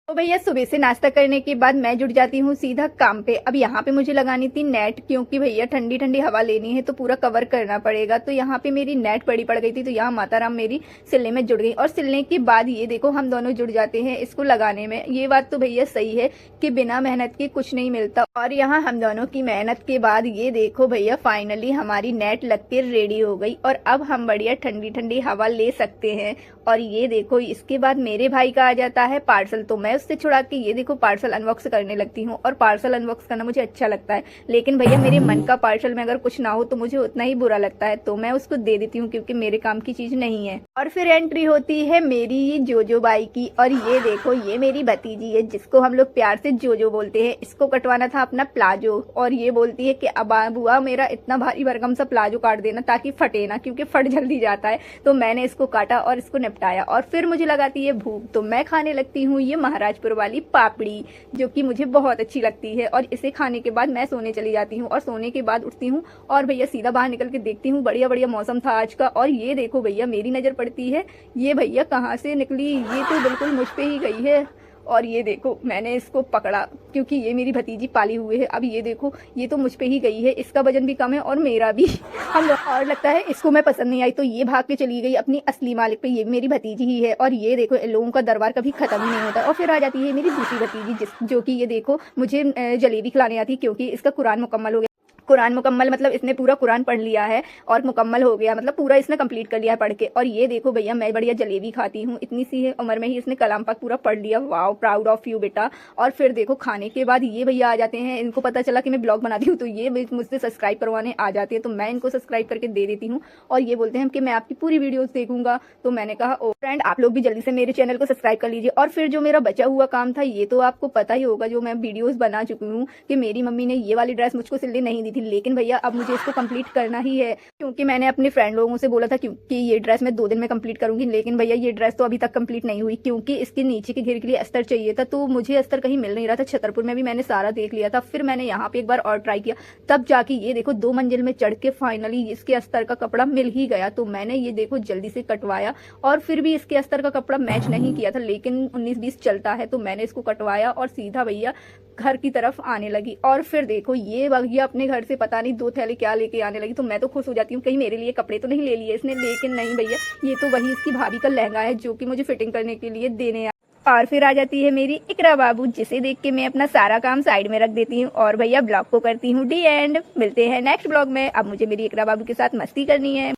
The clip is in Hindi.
तो भैया सुबह से नाश्ता करने के बाद मैं जुट जाती हूँ सीधा काम पे। अब यहाँ पे मुझे लगानी थी नेट, क्योंकि भैया ठंडी ठंडी हवा लेनी है तो पूरा कवर करना पड़ेगा। तो यहाँ पे मेरी नेट बड़ी पड़ गई थी, तो यहाँ माता राम मेरी सिलने में जुड़ गई। और सिलने के बाद ये देखो हम दोनों जुड़ जाते हैं इसको लगाने में। ये बात तो भैया सही है कि बिना मेहनत के कुछ नहीं मिलता। और यहाँ हम दोनों की मेहनत के बाद ये देखो भैया फाइनली हमारी नेट लग के रेडी हो गई और अब हम बढ़िया ठंडी ठंडी हवा ले सकते हैं। और ये देखो इसके बाद मेरे भाई का आ जाता है पार्सल, तो मैं उससे छुड़ा के ये देखो पार्सल अनबॉक्स करने लगती हूँ। और पार्सल अनबॉक्स करना मुझे अच्छा लगता है, लेकिन भैया मेरे मन का पार्सल में अगर कुछ ना हो तो मुझे उतना ही बुरा लगता है, तो मैं उसको दे देती हूँ क्योंकि मेरे काम की चीज नहीं है। और फिर एंट्री होती है मेरी जोजो बाई की। और ये देखो ये मेरी भतीजी है जिसको हम लोग प्यार से जोजो बोलते हैं। इसको कटवाना था अपना प्लाजो, और ये बोलती है कि अब बुआ मेरा इतना भारी भरकम सा प्लाजो काट देना ताकि फटे ना, क्योंकि फट जल्दी जाता है। तो मैंने इसको काटा और इसको निपटाया। और फिर मुझे लगाती है भूख, तो मैं खाने लगती हूँ ये महाराजपुर वाली पापड़ी, जो कि मुझे बहुत अच्छी लगती है। और इसे खाने के बाद मैं सोने चली जाती हूँ। और सोने के बाद उठती हूँ और भैया सीधा बाहर निकल के देखती हूँ, बढ़िया बढ़िया मौसम था आज का। और ये देखो भैया मेरी नजर पड़ती है, ये भैया कहाँ से निकली, ये तो बिल्कुल मुझ पे ही गई है। और ये देखो मैंने इसको पकड़ा क्योंकि ये मेरी भतीजी पाली हुई है। अब ये देखो ये तो मुझ पे ही गई है, इसका वजन भी कम है और मेरा भी। हम और लगता है इसको मैं पसंद नहीं आई, तो ये भाग के चली गई अपनी असली मालिक पे। ये मेरी भतीजी ही है। और ये देखो लोगों का दरबार कभी खत्म ही नहीं होता। और फिर आ जाती है मेरी दूसरी भतीजी जो कि ये देखो मुझे जलेबी खिलाने आती, क्योंकि इसका कुरान मुकम्मल हो गया। कुरान मुकम्मल मतलब इसने पूरा कुरान पढ़ लिया है और मुकम्मल हो गया, मतलब पूरा इसने कंप्लीट कर लिया है पढ़ के। और ये देखो भैया मैं बढ़िया जलेबी खाती हूँ, इतनी सी है उम्र में ही इसने कलाम पाक पूरा पढ़ लिया। वाओ प्राउड ऑफ यू बेटा। और फिर देखो खाने के बाद ये भैया आ जाते हैं, इनको पता चला कि मैं ब्लॉग बनाती हूँ, तो ये मुझसे सब्सक्राइब करवाने आ जाते हैं। तो मैं इनको सब्सक्राइब करके दे देती हूँ और ये बोलते हैं कि मैं आपकी पूरी वीडियोस देखूंगा। तो मैंने कहा ओ फ्रेंड आप लोग भी जल्दी से मेरे चैनल को सब्सक्राइब कर लीजिए। और फिर जो मेरा बचा हुआ काम था ये तो आपको पता ही होगा, जो मैं वीडियोस बना चुकी हूँ कि मेरी मम्मी ने ये वाली ड्रेस मुझको सिलने नहीं दी थी, लेकिन भैया अब मुझे इसको कंप्लीट करना ही है, क्योंकि मैंने अपने फ्रेंड लोगों से बोला था क्योंकि ये ड्रेस मैं 2 दिन में कंप्लीट करूंगी। लेकिन भैया ये ड्रेस तो अभी तक कंप्लीट नहीं हुई, क्योंकि इसके नीचे के घेर के लिए अस्तर चाहिए था, तो मुझे अस्तर कहीं मिल नहीं रहा था। छतरपुर में भी मैंने सारा देख लिया था, फिर मैंने यहाँ पे एक बार और ट्राई किया, तब जाके ये देखो 2 मंजिल में चढ़ के फाइनली इसके अस्तर का कपड़ा मिल ही गया। तो मैंने ये देखो जल्दी से कटवाया, और फिर भी इसके अस्तर का कपड़ा मैच नहीं किया था, लेकिन 19-20 चलता है, तो मैंने इसको कटवाया और सीधा भैया घर की तरफ आने लगी। और फिर देखो ये भैया अपने घर से पता नहीं 2 थैले क्या लेके आने लगी, तो मैं तो खुश हो जाती हूँ कहीं मेरे लिए कपड़े तो नहीं ले लिए इसने, लेकिन नहीं भैया ये तो वही इसकी भाभी का लहंगा है जो कि मुझे फिटिंग करने के लिए देने आया। और फिर आ जाती है मेरी इकरा बाबू, जिसे देख के मैं अपना सारा काम साइड में रख देती हूँ और भैया ब्लॉग को करती हूँ डी एंड। मिलते हैं नेक्स्ट ब्लॉग में। अब मुझे मेरी इकरा बाबू के साथ मस्ती करनी है।